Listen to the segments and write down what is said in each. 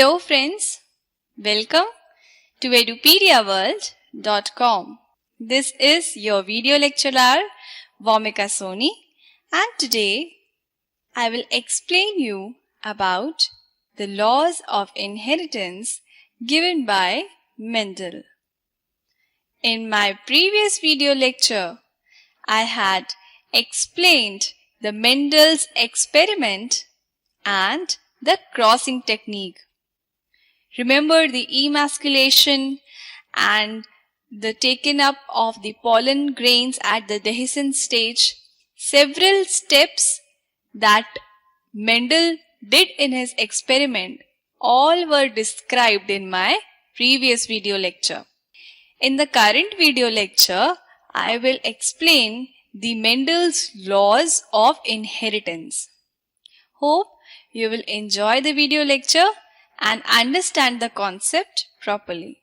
Hello friends, welcome to edupediaworld.com. This is your video lecturer Vomika Soni, and today I will explain you about the laws of inheritance given by Mendel. In my previous video lecture, I had explained the Mendel's experiment and the crossing technique. Remember the emasculation and the taking up of the pollen grains at the dehiscence stage. Several steps that Mendel did in his experiment all were described in my previous video lecture. In the current video lecture, I will explain the Mendel's laws of inheritance. Hope you will enjoy the video lecture and understand the concept properly.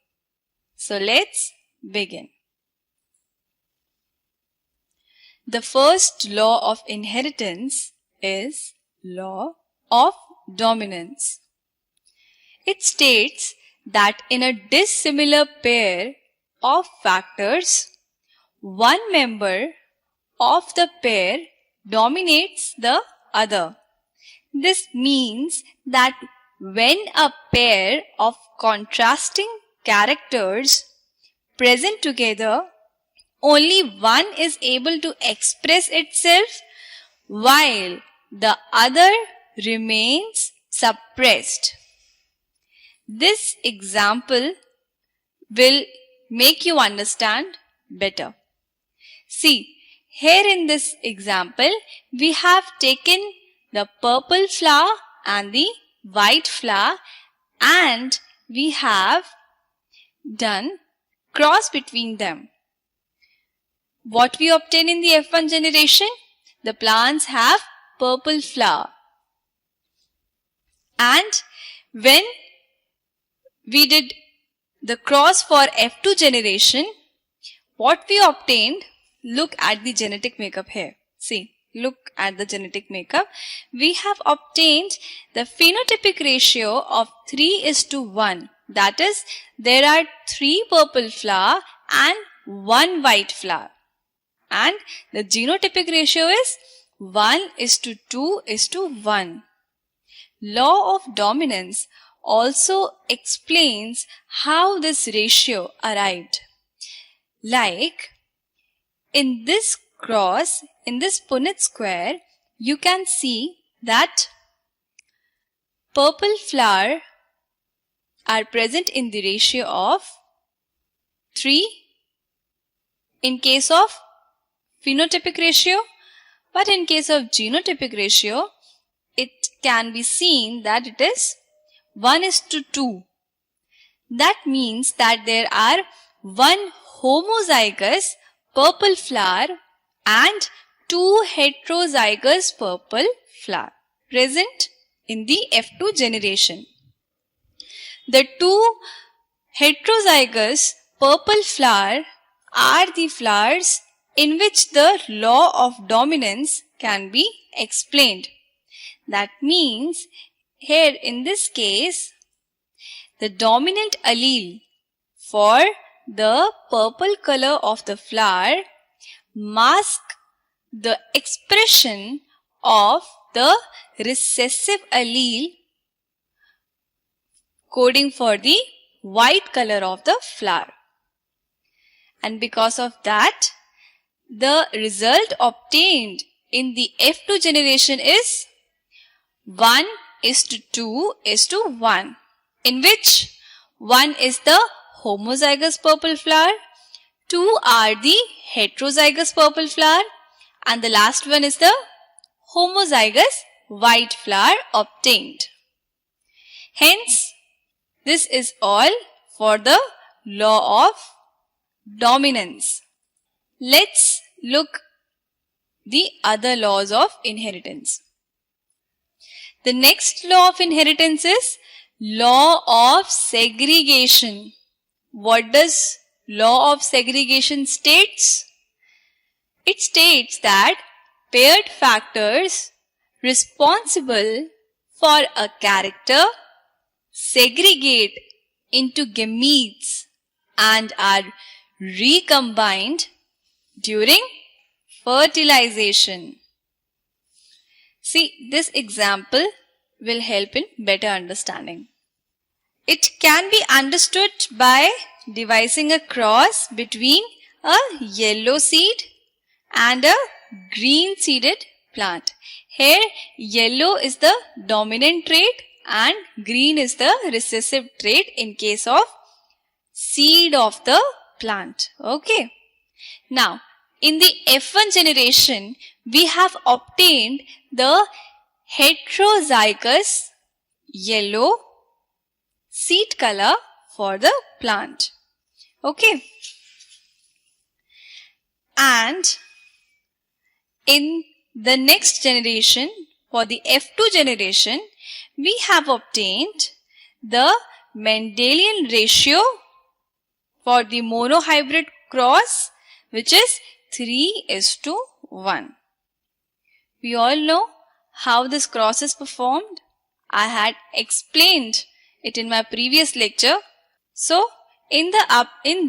So let's begin. The first law of inheritance is law of dominance. It states that in a dissimilar pair of factors, one member of the pair dominates the other. This means that when a pair of contrasting characters present together, only one is able to express itself while the other remains suppressed. This example will make you understand better. See, here in this example, we have taken the purple flower and the white flower and we have done cross between them. What we obtain in the F1 generation? The plants have purple flower. And when we did the cross for F2 generation, what we obtained, look at the genetic makeup here. See. Look at the genetic makeup. We have obtained the phenotypic ratio of 3:1. That is, there are 3 purple flower and 1 white flower. And the genotypic ratio is 1:2:1. Law of dominance also explains how this ratio arrived. Like, in this cross, in this Punnett square, you can see that purple flower are present in the ratio of 3 in case of phenotypic ratio, but in case of genotypic ratio, it can be seen that it is 1:2. That means that there are 1 homozygous purple flower and 2 heterozygous purple flower present in the F2 generation. The 2 heterozygous purple flower are the flowers in which the law of dominance can be explained. That means here in this case, the dominant allele for the purple color of the flower mask the expression of the recessive allele coding for the white color of the flower. And because of that, the result obtained in the F2 generation is 1:2:1, in which 1 is the homozygous purple flower, 2 are the heterozygous purple flower, and the last one is the homozygous white flower obtained. Hence, this is all for the law of dominance. Let's look the other laws of inheritance. The next law of inheritance is law of segregation. What does law of segregation states? It states that paired factors responsible for a character segregate into gametes and are recombined during fertilization. See, this example will help in better understanding. It can be understood by devising a cross between a yellow seed and a green seeded plant. Here, yellow is the dominant trait and green is the recessive trait in case of seed of the plant. Okay. Now, in the F1 generation, we have obtained the heterozygous yellow seed color for the plant. Okay. And in the next generation, for the F2 generation, we have obtained the Mendelian ratio for the monohybrid cross, which is 3:1. We all know how this cross is performed. I had explained it in my previous lecture. So, in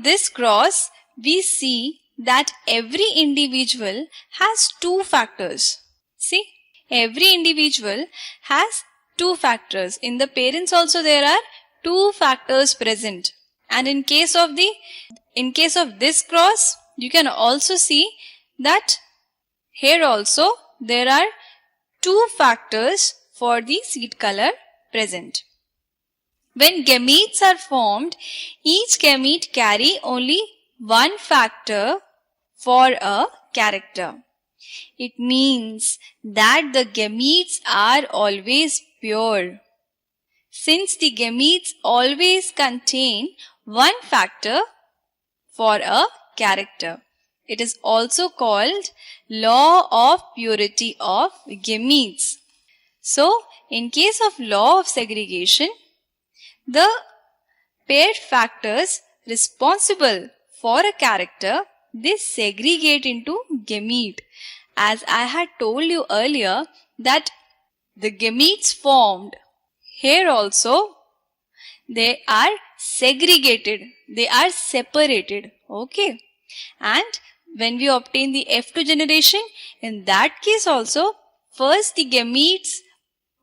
this cross, we see that every individual has two factors. See, every individual has two factors. In the parents also there are two factors present. And in case of this cross, you can also see that here also there are two factors for the seed color present. When gametes are formed, each gamete carry only one factor for a character. It means that the gametes are always pure. Since the gametes always contain one factor for a character, it is also called law of purity of gametes. So, in case of law of segregation, the paired factors responsible for a character, they segregate into gamete. As I had told you earlier that the gametes formed here also, they are segregated, they are separated. Okay. And when we obtain the F2 generation, in that case also, first the gametes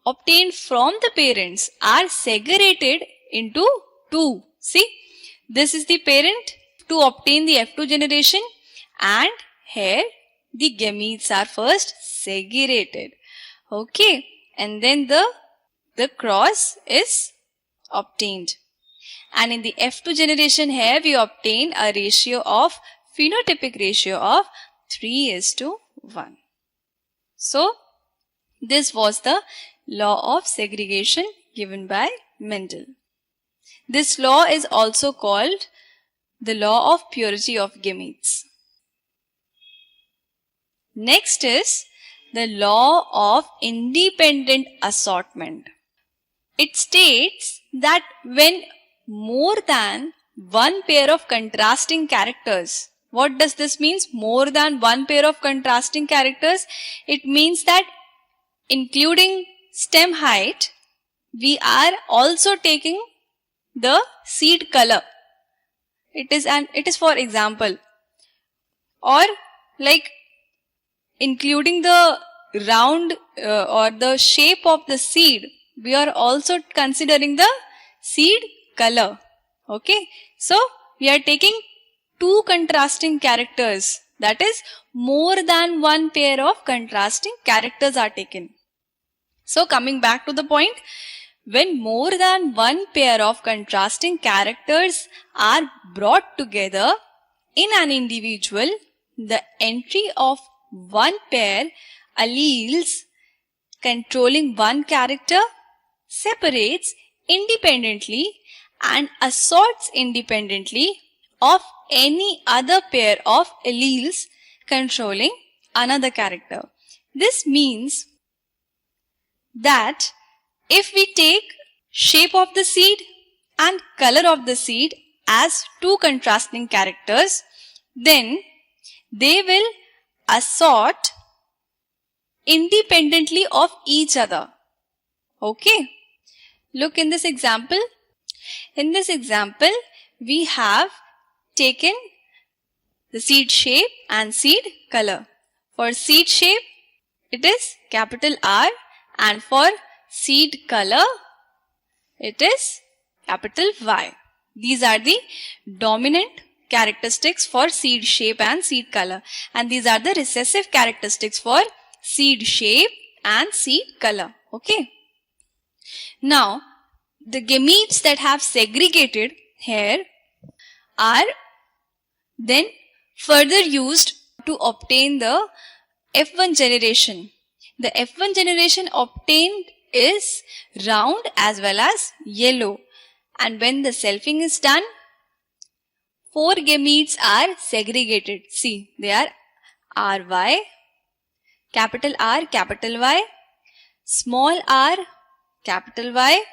obtained from the parents are segregated into two. See, this is the parent to obtain the F2 generation, and here the gametes are first segregated. Okay, and then the cross is obtained. And in the F2 generation, here we obtain a ratio of phenotypic ratio of 3:1. So, this was the law of segregation given by Mendel. This law is also called the law of purity of gametes. Next is the law of independent assortment. It states that when more than one pair of contrasting characters, what does this mean? More than one pair of contrasting characters? It means that including stem height, we are also taking the seed color. It is for example, or like including the round or the shape of the seed, we are also considering the seed color. Okay, so we are taking two contrasting characters, that is more than one pair of contrasting characters are taken. So coming back to the point, when more than one pair of contrasting characters are brought together in an individual, the entry of one pair alleles controlling one character separates independently and assorts independently of any other pair of alleles controlling another character. This means that if we take shape of the seed and color of the seed as two contrasting characters, then they will assort independently of each other. Okay. Look in this example. In this example, we have taken the seed shape and seed color. For seed shape, it is capital R, and for seed color, it is capital Y. These are the dominant characteristics for seed shape and seed color, and these are the recessive characteristics for seed shape and seed color. Okay. Now, the gametes that have segregated here are then further used to obtain the F1 generation. The F1 generation obtained is round as well as yellow, and when the selfing is done, 4 gametes are segregated. See, they are RY, capital R, capital Y, small r, capital Y,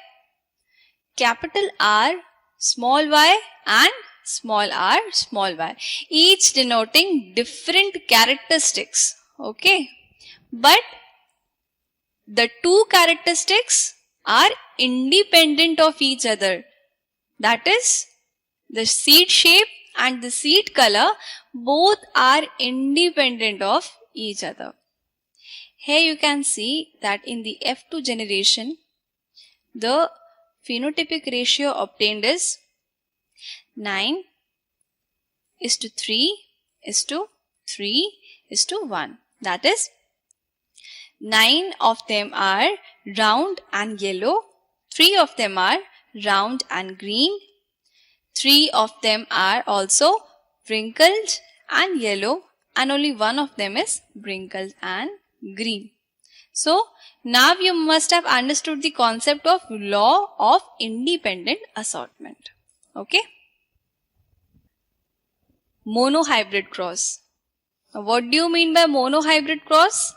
capital R, small y, and small r, small y, each denoting different characteristics. Okay, but the 2 characteristics are independent of each other. That is, the seed shape and the seed color both are independent of each other. Here you can see that in the F2 generation, the phenotypic ratio obtained is 9:3:3:1. That is, 9 of them are round and yellow, 3 of them are round and green, 3 of them are also wrinkled and yellow, and only 1 of them is wrinkled and green. So, now you must have understood the concept of law of independent assortment. Okay? Monohybrid cross. Now, what do you mean by monohybrid cross?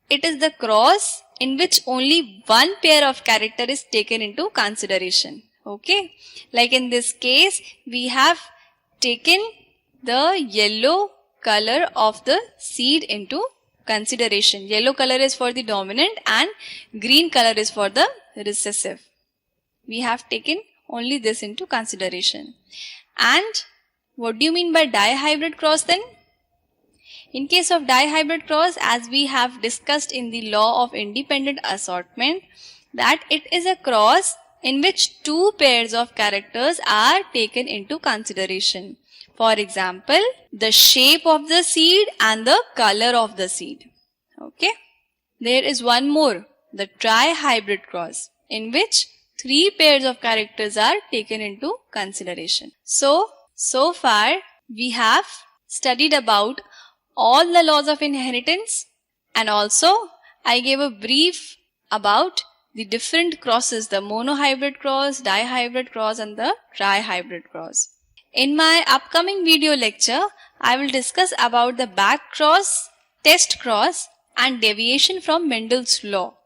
It is the cross in which only one pair of character is taken into consideration. Okay? Like in this case, we have taken the yellow color of the seed into consideration. Yellow color is for the dominant and green color is for the recessive. We have taken only this into consideration. And what do you mean by dihybrid cross then? In case of dihybrid cross, as we have discussed in the law of independent assortment, that it is a cross in which 2 pairs of characters are taken into consideration. For example, the shape of the seed and the color of the seed. Okay. There is one more, the trihybrid cross, in which 3 pairs of characters are taken into consideration. So far we have studied about all the laws of inheritance, and also I gave a brief about the different crosses, the monohybrid cross, dihybrid cross, and the trihybrid cross. In my upcoming video lecture, I will discuss about the back cross, test cross, and deviation from Mendel's law.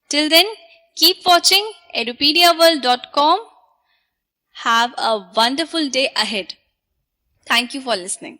Till then, keep watching edupediaworld.com. Have a wonderful day ahead. Thank you for listening.